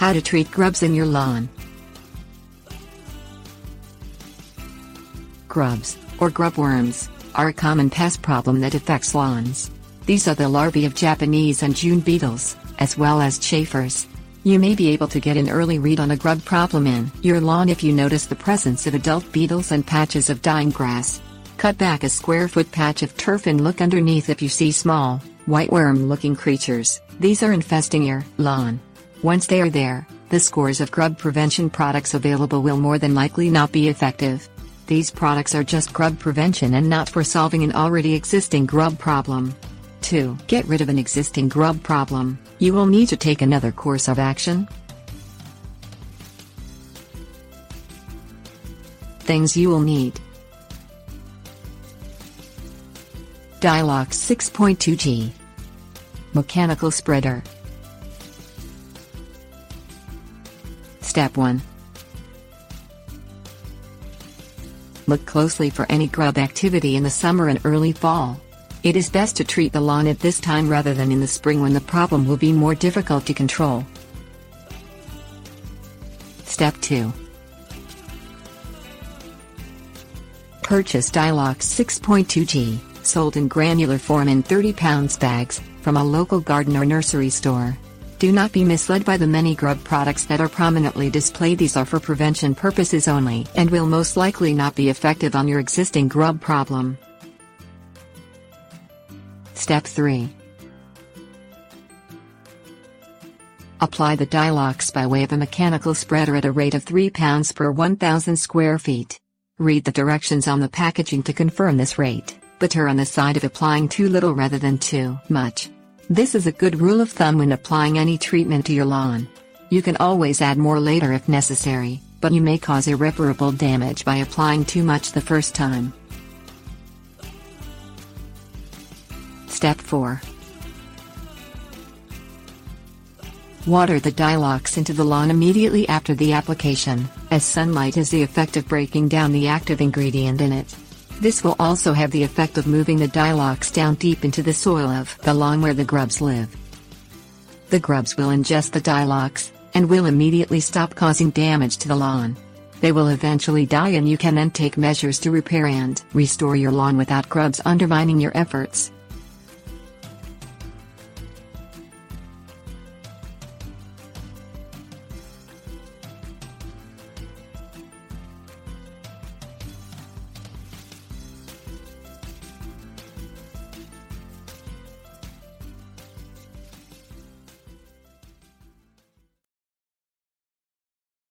How to treat grubs in your lawn. Grubs, or grub worms, are a common pest problem that affects lawns. These are the larvae of Japanese and June beetles, as well as Chafers. You may be able to get an early read on a grub problem in your lawn if you notice the presence of adult beetles and patches of dying grass. Cut back a square-foot patch of turf and look underneath if you see small, white worm-looking creatures. These are infesting your lawn. Once they are there, the scores of grub prevention products available will more than likely not be effective. These products are just grub prevention and not for solving an already existing grub problem. To get rid of an existing grub problem, you will need to take another course of action. Things you will need: Dialox 6.2G Mechanical Spreader. Step 1. Look closely for any grub activity in the summer and early fall. It is best to treat the lawn at this time rather than in the spring when the problem will be more difficult to control. Step 2. Purchase Dialox 6.2G, sold in granular form in 30-pound bags, from a local garden or nursery store. Do not be misled by the many grub products that are prominently displayed. These are for prevention purposes only and will most likely not be effective on your existing grub problem. Step 3. Apply the Dialox by way of a mechanical spreader at a rate of 3 pounds per 1,000 square feet. Read the directions on the packaging to confirm this rate, but err on the side of applying too little rather than too much. This is a good rule of thumb when applying any treatment to your lawn. You can always add more later if necessary, but you may cause irreparable damage by applying too much the first time. Step 4. Water the Dialox into the lawn immediately after the application, as sunlight has the effect of breaking down the active ingredient in it. This will also have the effect of moving the Dialox down deep into the soil of the lawn where the grubs live. The grubs will ingest the Dialox, and will immediately stop causing damage to the lawn. They will eventually die and you can then take measures to repair and restore your lawn without grubs undermining your efforts.